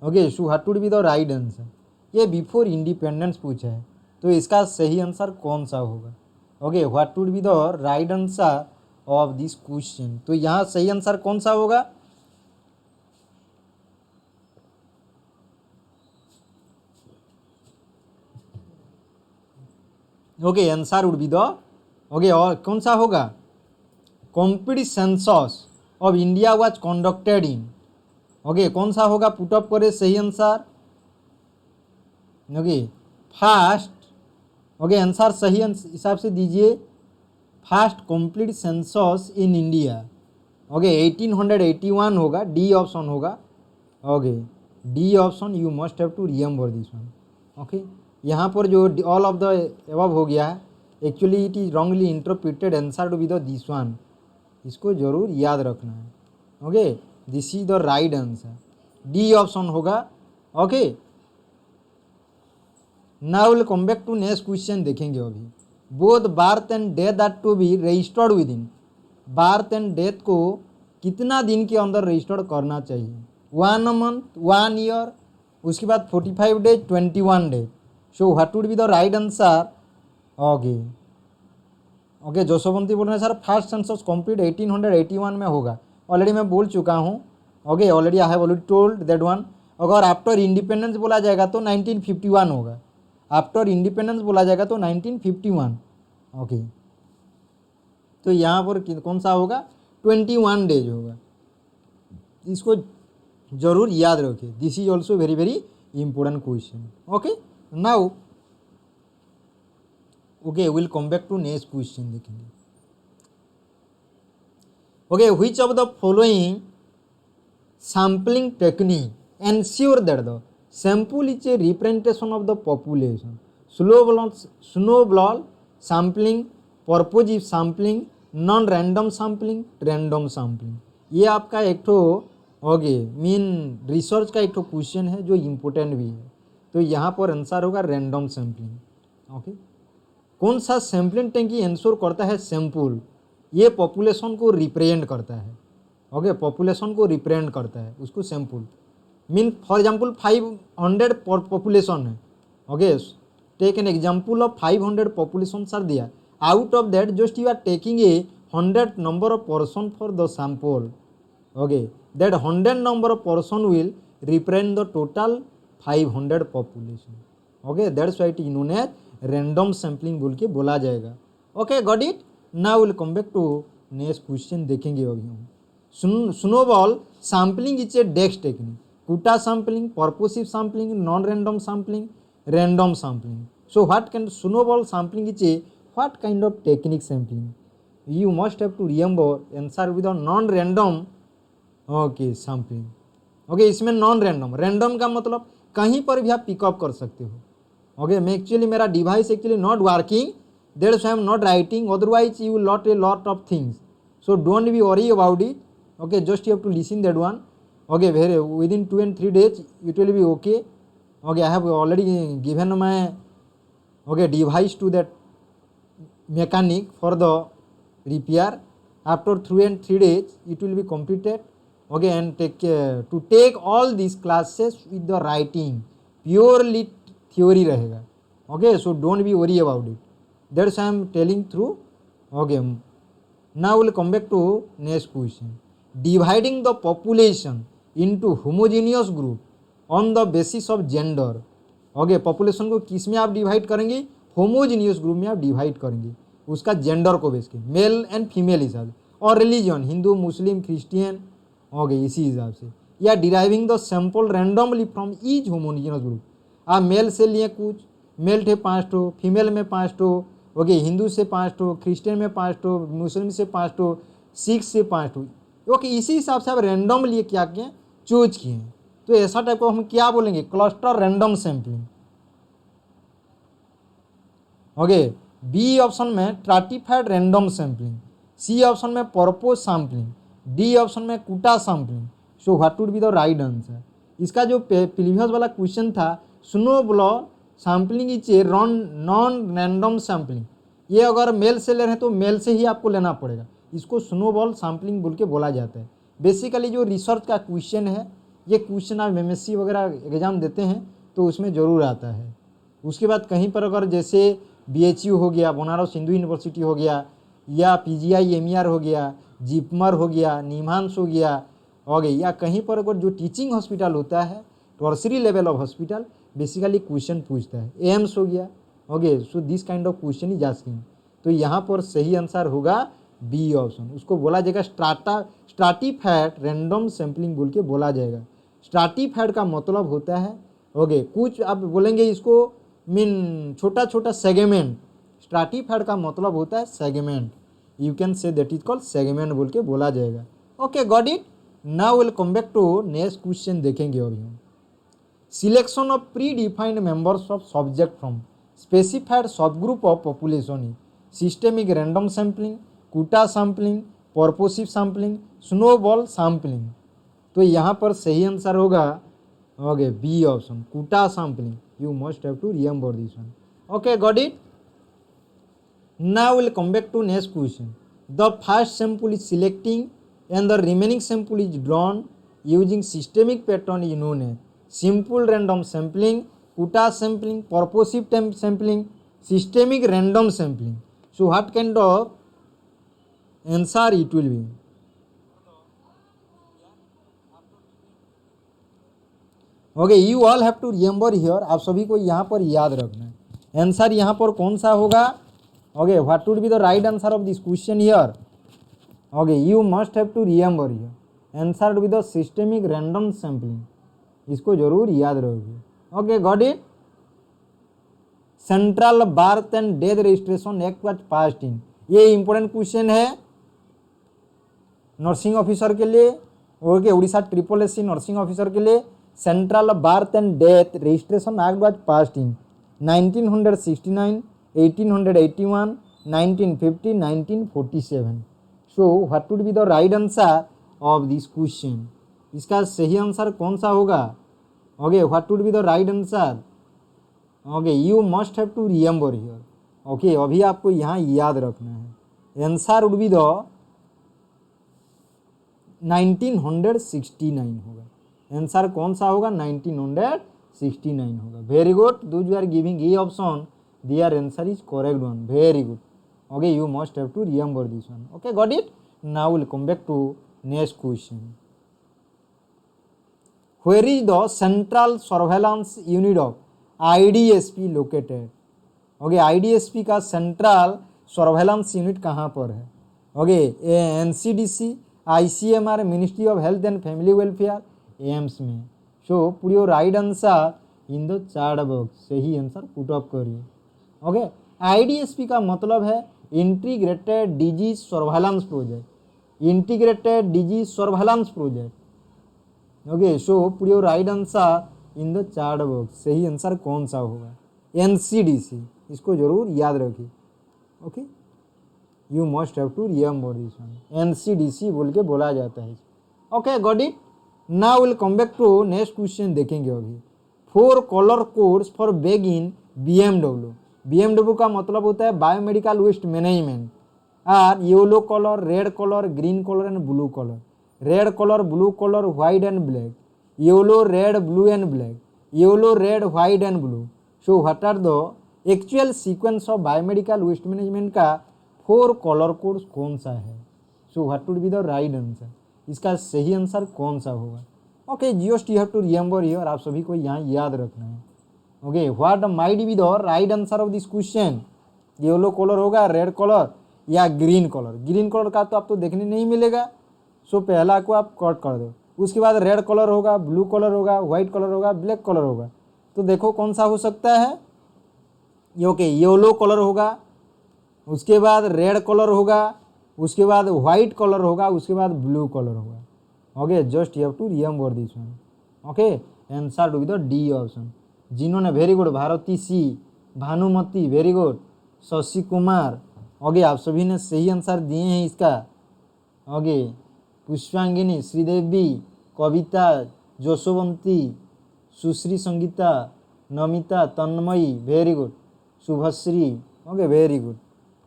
Okay, so what would be the right answer? ये before independence पूछा है, तो इसका सही answer कौन सा होगा? Okay, what would be the right answer of this question? तो यहाँ सही आंसर कौन सा होगा? Okay, answer would be the, okay, और कौन सा होगा? Complete census of India was conducted in, okay, कौन सा होगा? पुट अप करे सही answer. Okay, fast, okay, answer सही हिसाब से दीजिए। First complete census in India, okay, 1881 होगा, डी ऑप्शन होगा। Okay, D option, you must have to remember this one. Okay, यहाँ पर जो ऑल ऑफ द एबव हो गया है, actually it is wrongly interpreted, answer to be the this one. इसको जरूर याद रखना है। Okay, this is the right answer, D option होगा। Okay, now will come back to next question. देखेंगे अभी, both birth and death are to be registered within, birth and death को कितना दिन के अंदर रजिस्टर्ड करना चाहिए? 1 मंथ, 1 ईयर, उसके बाद 45 days, 21 days. So what would be the right answer? Okay, okay, Jaswanti बोल रहे हैं सर फर्स्ट सेंसस कंप्लीट 1881 में होगा। ऑलरेडी मैं बोल चुका हूँ। Okay, already I have already told that one. अगर आफ्टर इंडिपेंडेंस बोला जाएगा तो 1951 होगा। आफ्टर इंडिपेंडेंस बोला जाएगा तो 1951। ओके, तो यहाँ पर कौन सा होगा? 21 डेज होगा। इसको जरूर याद रखिए। This is also very very important question. Okay, now okay will come back to next question देखेंगे। Okay which of the following sampling technique ensure that the sample is a representation of the population. Snowball sampling, purposive sampling, non random sampling, random sampling. ये आपका एक ठो okay mean research का एक ठो question है जो इम्पोर्टेंट भी है। तो यहाँ पर आंसर होगा रैंडम सैम्पलिंग। ओके कौन सा सैम्पलिंग टेक्निक इंश्योर करता है? सैंपल ये पॉपुलेशन को रिप्रेजेंट करता है। ओके पॉपुलेशन को रिप्रेजेंट करता है उसको sample mean for example 500 population है। Okay take an example of 500 population are दिया, out of that just you are taking a 100 number of person for the sample. Okay that 100 number of person will represent the total 500 population. Okay that's why it is known as random sampling बोल के बोला जाएगा। Okay got it. Now will come back to next question देखेंगे अभी हम। Snowball sampling is a dash technique, quota sampling, purposive sampling, non random sampling, random sampling. So what can snowball sampling is a what kind of technique sampling? You must have to remember answer with non random okay sampling. Okay इसमें non random, random का मतलब कहीं पर भी आप pickup कर सकते हो। ओके मैं एक्चुअली मेरा device actually not working, that's I am not writing, otherwise you will lot a lot of things, so don't be worry about it. Okay just you have to listen that one. Okay very within 2 and 3 days it will be okay. Okay I have already given my okay device to that mechanic for the repair. After 3 and 3 days it will be completed. Okay and to take all these classes with the writing, purely theory रहेगा। okay so don't be worry about it, that's I am telling through। okay now we'll come back to next question। dividing the population into homogeneous group on the basis of gender। Okay population को किस में आप divide करेंगे? Homogeneous group में आप divide करेंगे उसका gender को बेस के, मेल एंड फीमेल हिसाब से, और religion Hindu Muslim Christian. Okay इसी हिसाब से, या deriving the sample randomly from each homogeneous group. आप मेल से लिए कुछ, मेल थे 5 ठो, फीमेल में 5 ठो, ओके हिंदू से 5 ठो, क्रिश्चियन में 5 ठो, मुस्लिम से 5 ठो, सिख से 5 ठो। ओके इसी हिसाब से आप रैंडम लिए क्या किए? चूज किए। तो ऐसा टाइप को हम क्या बोलेंगे? Cluster random sampling. Okay B option में stratified random sampling, C option में पर्पोज सैम्पलिंग, डी ऑप्शन में quota sampling. So what would be the right answer? इसका जो प्रीवियस वाला क्वेश्चन था snowball sampling is a non random sampling, ये अगर mail से ले रहे हैं तो मेल से ही आपको लेना पड़ेगा, इसको स्नोबॉल सैम्पलिंग बोल के बोला जाता है। बेसिकली जो रिसर्च का क्वेश्चन है, ये क्वेश्चन आप MSc वगैरह एग्जाम देते हैं तो उसमें ज़रूर आता है। उसके बाद कहीं पर अगर जैसे BHU हो गया, बनारस हिंदू यूनिवर्सिटी हो गया, या PGI MER हो गया, जिपमर हो गया, निम्हांस हो गया, ओके या कहीं पर अगर जो टीचिंग हॉस्पिटल होता है, tertiary level of hospital, basically question पूछता है। एम्स हो गया, okay so this kind of question is asking. तो यहाँ पर सही आंसर होगा बी ऑप्शन, उसको बोला जाएगा स्ट्रैटिफाइड रैंडम सैम्पलिंग बोल के बोला जाएगा। स्ट्रैटिफाइड का मतलब होता है ओके कुछ आप बोलेंगे इसको मीन छोटा छोटा सेगमेंट, स्ट्रैटिफाइड का मतलब होता है segment, you can say that is called segment बोल के बोला जाएगा। Okay got it. Now will come back to next question देखेंगे अभी हम। Selection of pre defined members of subject from specified sub group of population, systemic random sampling, quota sampling, purposive sampling, snowball sampling. तो यहाँ पर सही answer होगा okay B option, quota sampling. You must have to remember this one. Okay got it. Now will come back to next question. The first sample is selecting and the remaining sample is drawn using systemic pattern is known as simple random sampling, kuta sampling, purposive sampling, systemic random sampling. So what kind of answer it will be? Okay you all have to remember here, आप सभी को यहाँ पर याद रखना है answer यहाँ पर कौन सा होगा। okay what would be the right answer of this question here? okay you must have to remember here, answer to be the systemic random sampling, इसको जरूर याद रखिए। okay got it। Central birth and death registration act was passed in. ये important question है nursing officer के लिए। Okay, Orissa SSC nursing officer के लिए central birth and death registration act was passed in 1969, 1881, 1950, 1947। So what would be the right answer of this question? इसका सही answer कौन सा होगा? Okay, what would be the right answer? Okay, you must have to remember here. Okay, अभी आपको यहाँ याद रखना है। आंसर वुड बी द 1969 होगा। आंसर कौन सा होगा? 1969 होगा। Very good, those you are giving a option, their answer is correct one. Very good. Okay, you must have to remember this one. Okay, got it? Now we'll come back to next question. Where is the central surveillance unit of IDSP located? Okay, IDSP का central surveillance unit कहाँ पर है? Okay, NCDC, ICMR, Ministry of Health and Family Welfare, AIMS में। So put your right answer in the chat box। सही answer put up करिए। ओके, IDSP का मतलब है integrated disease surveillance project. Integrated disease surveillance project. Okay, so put your right answer in the chat box. सही answer कौन सा होगा? NCDC, इसको जरूर याद रखिए। Okay, you must have to remember this one. NCDC बोल के बोला जाता है। Okay, got it. Now will come back to next question देखेंगे अभी। 4 colour codes for bag in BMW। BMW का मतलब होता है बायोमेडिकल वेस्ट मैनेजमेंट। और yellow colour, red colour, green colour and blue colour. Red colour, blue colour, white and black. Yellow, red, blue and black. Yellow, red, white and blue. So what are the actual sequence of biomedical waste management का 4 colour codes कौन सा है? So what would be the right answer? इसका सही answer कौन सा होगा? Okay, just you have to remember here. आप सभी को यहाँ याद रखना है। Okay, what might be the right answer of this question? Yellow colour होगा, रेड कलर या ग्रीन कलर? ग्रीन कलर का तो आपको देखने नहीं मिलेगा, सो पहला को आप कट कर दो। उसके बाद रेड कलर होगा, ब्लू कलर होगा, व्हाइट कलर होगा, ब्लैक कलर होगा। तो देखो कौन सा हो सकता है। ओके, येलो कलर होगा, उसके बाद रेड कलर होगा, उसके बाद व्हाइट कलर होगा, उसके बाद ब्लू कलर होगा। Okay, just you have to remember this one. Okay, answer to be the D option. जिन्होंने very good, Bharati C, Bhanumati very good, Shashi Kumar. Okay, आप सभी ने सही आंसर दिए हैं इसका। Okay, Pushpangini, Sridevi, Kavita, Joshwanti, Sushri Sangeeta, Namita, Tanmayi very good, Shubhashree. Okay, very good.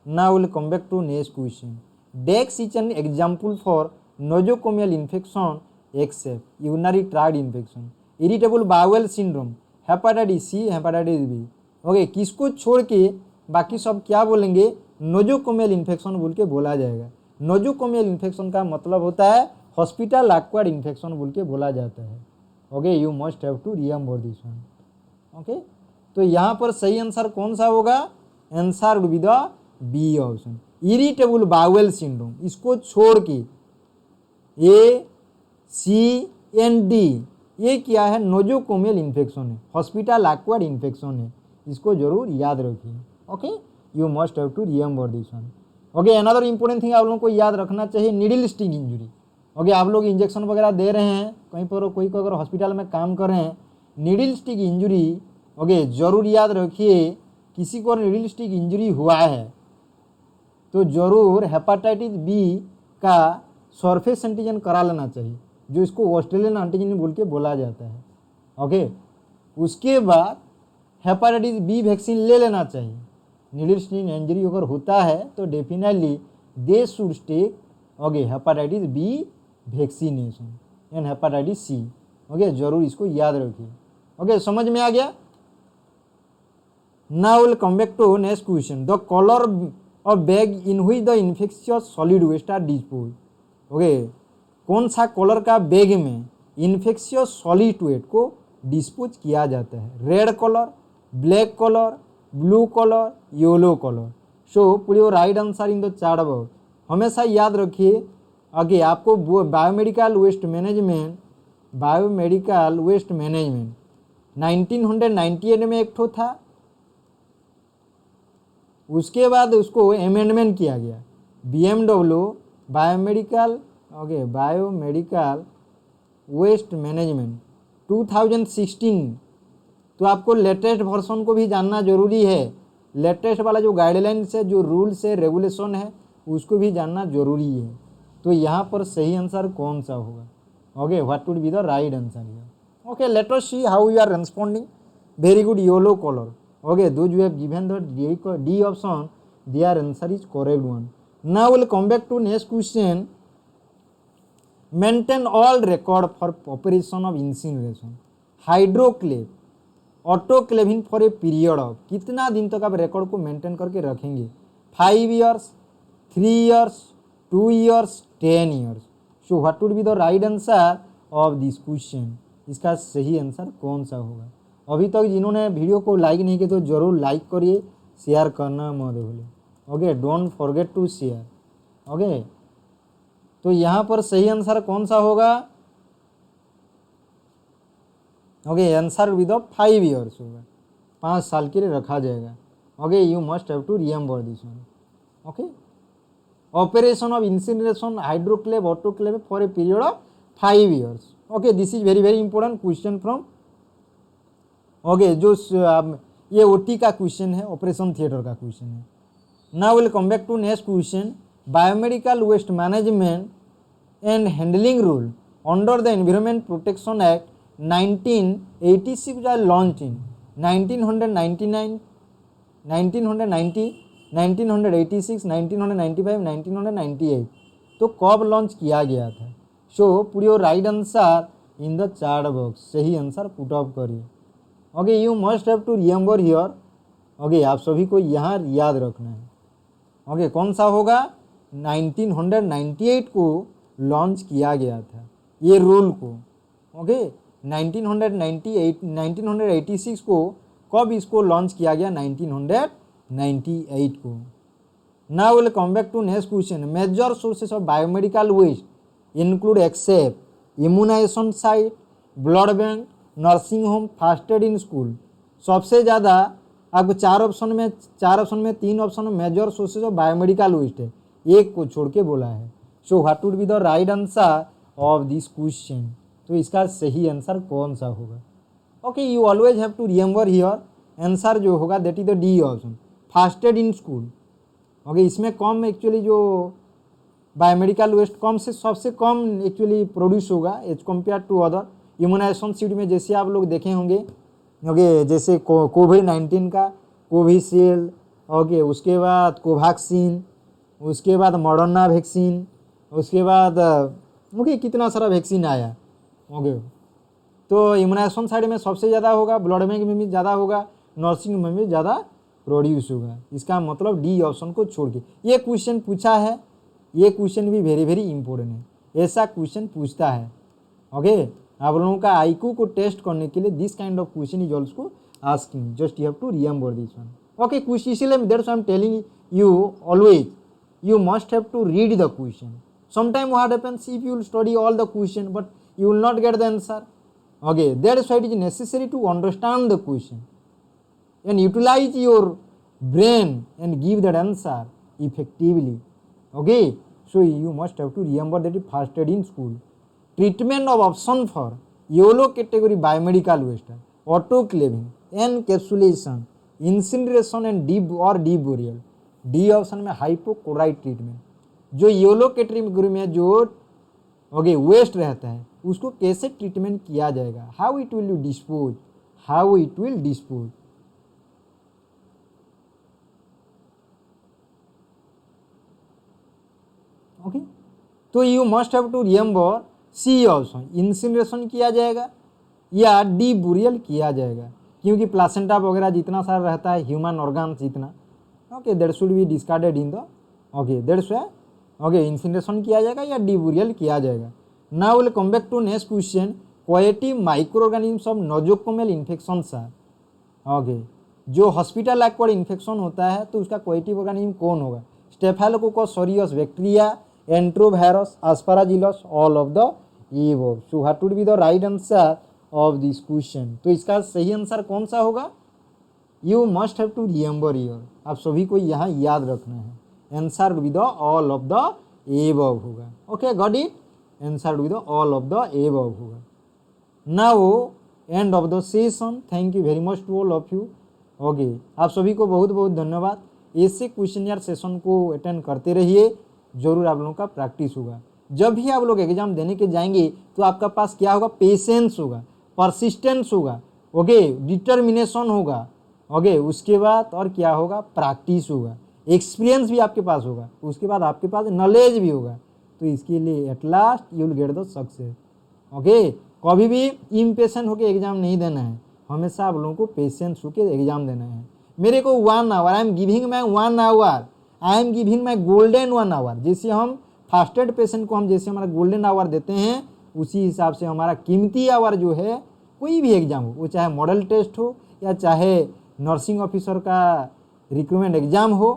Now will come back to next question. Dash is an example for nosocomial infection accept urinary tract infection, irritable bowel syndrome, hepatitis C, hepatitis B. Okay, किसको छोड़ के बाकी सब क्या बोलेंगे? Nosocomial infection बोल के बोला जाएगा। नोजोकोमियल इन्फेक्शन का मतलब होता है हॉस्पिटल एक्वायर्ड इन्फेक्शन बोल के बोला जाता है। Okay, you must have to remember this one. Okay, तो यहाँ पर सही आंसर कौन सा होगा? Answer would be the B option, irritable bowel syndrome. इसको छोड़ के ACND ये क्या है? नोजोकोमियल इन्फेक्शन है, हॉस्पिटल एक्वायर्ड इन्फेक्शन है। इसको जरूर याद रखिए। Okay, you must have to remember this one. Okay, another important thing आप लोगों को याद रखना चाहिए, नीडल स्टिक इंजरी। ओके, आप लोग इंजेक्शन वगैरह दे रहे हैं कहीं पर, कोई को अगर हॉस्पिटल में काम कर रहे हैं, नीडल स्टिक इंजरी, ओके, जरूर याद रखिए। किसी को नीडल स्टिक इंजरी हुआ है तो जरूर हेपेटाइटिस बी का सरफेस एंटीजन करा लेना चाहिए, जो इसको ऑस्ट्रेलियन एंटीजन बोल के बोला जाता है। ओके, उसके बाद हेपेटाइटिस बी वैक्सीन ले लेना चाहिए। नीडल स्टिक इंजरी अगर होता है तो definitely they should take okay hepatitis B vaccination and hepatitis C. Okay, जरूर इसको याद रखिए। ओके, समझ में आ गया। Now will come back to next question. The colour of bag in which the infectious solid waste are dispose. Okay, कौन सा कलर का बैग में इन्फेक्शियस सॉलिड वेस्ट को डिस्पोज किया जाता है? Red colour, black colour, blue colour, yellow colour. So put your right answer in the chat box. हमेशा याद रखिए, आगे आपको बायोमेडिकल वेस्ट मैनेजमेंट 1998 में एक ठो था, उसके बाद उसको अमेंडमेंट किया गया, BMW biomedical biomedical waste management 2016। तो आपको लेटेस्ट वर्जन को भी जानना जरूरी है, लेटेस्ट वाला जो गाइडलाइंस है, जो रूल्स है, रेगुलेशन है, उसको भी जानना जरूरी है। तो यहाँ पर सही आंसर कौन सा होगा? Okay, what would be the right answer here? Okay, let us see how you are responding. Very good, yellow colour. Okay, those you have given the D option, their answer is correct one. Now we'll come back to next question. Maintain all record for operation of incineration, hydroclave, autoclaving for a period of, कितना दिन तक आप record को maintain करके रखेंगे? 5 years, 3 years, 2 years, 10 years. So what would be the right answer of this question? इसका सही answer कौन सा होगा? अभी तक जिन्होंने वीडियो को लाइक नहीं किया तो जरूर लाइक करिए, शेयर करना मत भूलिए। Okay, don't forget to share. Okay, तो यहाँ पर सही आंसर कौन सा होगा? ओके, आंसर विद 5 years होगा, 5 साल के लिए रखा जाएगा। Okay, you must have to remember this one. Okay, operation of incineration, hydroclave, autoclave for a period of 5 years. Okay, this is very very important question from okay, जो ये OT का question है, ऑपरेशन थिएटर का question है। Now will come back to next question. Biomedical waste management and handling rule under the environment protection act 1986 are launch in 1999, 1990, 1986, 1995, 1998। तो कब launch किया गया था? So put your right answer in the chart box, सही answer put up करिए। Okay, you must have to remember here. Okay, आप सभी को यहाँ याद रखना है। ओके, कौन सा होगा? 1998 को लॉन्च किया गया था ये रूल को। ओके, 1998, 1986 को कब इसको लॉन्च किया गया? 1998 को। Now will come back to next question. Major sources of biomedical waste include except immunization site, blood bank, nursing home, first aid in school. सबसे ज़्यादा आपको 4 ऑप्शन में 3 ऑप्शन में major sources of biomedical waste है, एक को छोड़ के बोला है। So what would be the right answer of this question? तो इसका सही आंसर कौन सा होगा? Okay, you always have to remember here, answer जो होगा that is the D option, first aid in school. Okay, इसमें कम एक्चुअली जो बायोमेडिकल वेस्ट कम से सबसे कम एक्चुअली प्रोड्यूस होगा as compared to other. Immunization site में जैसे आप लोग देखे होंगे, ओके, जैसे कोविड-19 का कोविशील्ड, ओके, उसके बाद कोवैक्सीन, उसके बाद मॉडर्ना वैक्सीन, उसके बाद ओके कितना सारा वैक्सीन आया। ओके, तो इम्यूनाइजेशन साइड में सबसे ज़्यादा होगा, ब्लड बैंक में भी ज़्यादा होगा, नर्सिंग में भी ज़्यादा प्रोड्यूस होगा। इसका मतलब D ऑप्शन को छोड़ के। ये क्वेश्चन पूछा है, ये क्वेश्चन भी वेरी वेरी इंपॉर्टेंट है, ऐसा क्वेश्चन पूछता है। ओके, आप लोगों का IQ को टेस्ट करने के लिए this kind of question is also asking, just you have to remember this one. Okay, question इसीलिए that's I am telling you always you must have to read the question. Sometime what happens, if you will study all the question but you will not get the answer. Okay, that's why it is necessary to understand the question and utilize your brain and give that answer effectively. Okay, so you must have to remember that first aid in school, treatment of option for yellow category biomedical waste, autoclaving, encapsulation, incineration and deburial. D option में hypochloride treatment, जो yellow category में जो okay waste रहता है उसको कैसे treatment किया जाएगा, how it will dispose, how it will dispose. Okay, तो you must have to remember C option, incineration किया जाएगा या डीबुरियल किया जाएगा, क्योंकि प्लासेंटा वगैरह जितना सारा रहता है ह्यूमन ऑर्गन्स जितना, okay that should be discarded in the, okay that's why okay incineration किया जाएगा या डीबुरियल किया जाएगा। Now will come back to next question. Qualitive micro organism of nosocomial infection are, okay जो हॉस्पिटल एक्वायर्ड इन्फेक्शन होता है तो उसका क्वालिटिव ऑर्गेनिज्म कौन होगा? Staphylococcus aureus bacteria, enterovirus, aspergillus, all of the above. So what would be the right answer of this question? तो इसका सही आंसर कौन सा होगा? You must have to remember your, आप सभी को यहाँ याद रखना है। Answer with the all of the above होगा। Okay got it, answer with the all of the above होगा। Now end of the session, thank you very much to all of you. Okay, आप सभी को बहुत बहुत धन्यवाद। ऐसे question यार सेशन को अटेंड करते रहिए, जरूर आप लोगों का प्रैक्टिस होगा। जब भी आप लोग एग्जाम देने के जाएंगे तो आपका पास क्या होगा, पेशेंस होगा, परसिस्टेंस होगा, ओके, डिटर्मिनेशन होगा, ओके, उसके बाद और क्या होगा, प्रैक्टिस होगा, एक्सपीरियंस भी आपके पास होगा, उसके बाद आपके पास नॉलेज भी होगा। तो इसके लिए at last you will gate the success. Okay, कभी भी इम्पेशेंट होकर एग्जाम नहीं देना है, हमेशा आप लोगों को पेशेंस होकर एग्जाम देना है। मेरे को 1 hour, I am giving my 1 hour, I am giving my golden 1 hour. जैसे हम फास्टेड पेशेंट को हम जैसे हमारा गोल्डन आवर देते हैं, उसी हिसाब से हमारा कीमती आवर जो है, कोई भी एग्जाम हो, वो चाहे मॉडल टेस्ट हो या चाहे नर्सिंग ऑफिसर का रिक्रूटमेंट एग्जाम हो,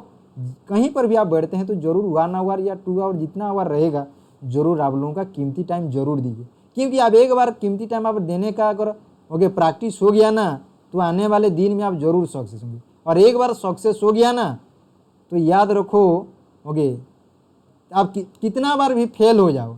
कहीं पर भी आप बैठते हैं तो जरूर 1 आवर या 2 आवर जितना आवर रहेगा, जरूर आप लोगों का कीमती टाइम जरूर दीजिए। क्योंकि आप एक बार कीमती टाइम आप देने का अगर ओके प्रैक्टिस हो गया ना, तो आने वाले दिन में आप जरूर सक्सेस होंगे। और एक बार सक्सेस हो गया ना, तो याद रखो, ओके, आप कितना बार भी फेल हो जाओ,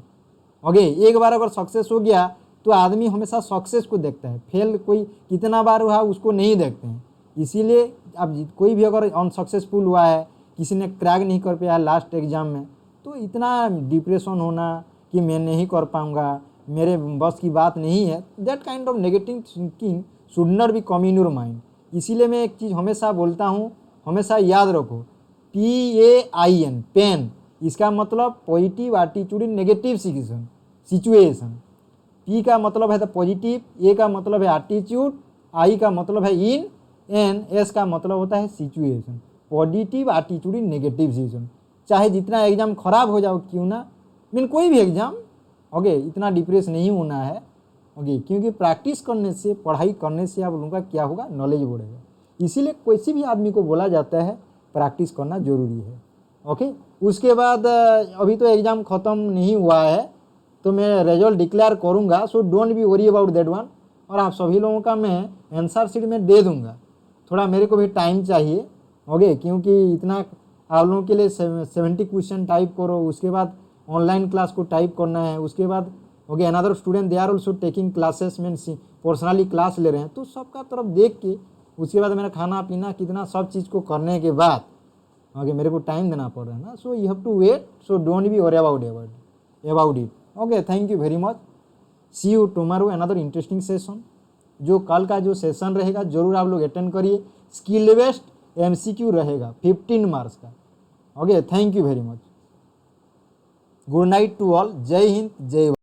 ओके, एक बार अगर सक्सेस हो गया तो आदमी हमेशा सक्सेस को देखता है, फेल कोई कितना बार हुआ उसको नहीं देखते हैं। इसीलिए आप कोई भी अगर अनसक्सेसफुल हुआ है, किसी ने क्रैक नहीं कर पाया लास्ट एग्जाम में, तो इतना डिप्रेशन होना कि मैं नहीं कर पाऊँगा, मेरे बस की बात नहीं है, that kind of negative thinking should not be come in your mind. इसीलिए मैं एक चीज़ हमेशा बोलता हूँ, हमेशा याद रखो, PAIN, पेन, इसका मतलब positive attitude in negative situation. P का मतलब है द पॉजिटिव, A का मतलब है एटीट्यूड, I का मतलब है इन, एन S का मतलब होता है situation. Positive attitude in negative situation. चाहे जितना एग्जाम खराब हो जाओ क्यों ना, मीन कोई भी एग्जाम, ओके, इतना डिप्रेस नहीं होना है, ओके, क्योंकि प्रैक्टिस करने से, पढ़ाई करने से आप लोगों का क्या होगा, नॉलेज बढ़ेगा। इसीलिए किसी भी आदमी को बोला जाता है प्रैक्टिस करना जरूरी है। ओके, उसके बाद अभी तो एग्ज़ाम ख़त्म नहीं हुआ है, तो मैं रिजल्ट डिक्लेयर करूँगा, सो don't be worry about that one. और आप सभी लोगों का मैं आंसर शीट में दे दूँगा, थोड़ा मेरे को भी टाइम चाहिए, ओके, क्योंकि इतना आप लोगों के लिए 70 क्वेश्चन टाइप करो, उसके बाद ऑनलाइन क्लास को टाइप करना है, उसके बाद okay another student they are also taking classes, means personally class ले रहे हैं, तो सबका तरफ देख के उसके बाद मेरा खाना पीना कितना सब चीज़ को करने के बाद ओके मेरे को टाइम देना पड़ रहा है ना, so you have to wait, so don't be worry about it. Okay, thank you very much, see you tomorrow another interesting session. जो कल का जो सेशन रहेगा जरूर आप लोग अटेंड करिए, स्किल बेस्ड MCQ रहेगा 15 मार्क्स का। Okay, thank you very much, good night to all, जय हिंद, जय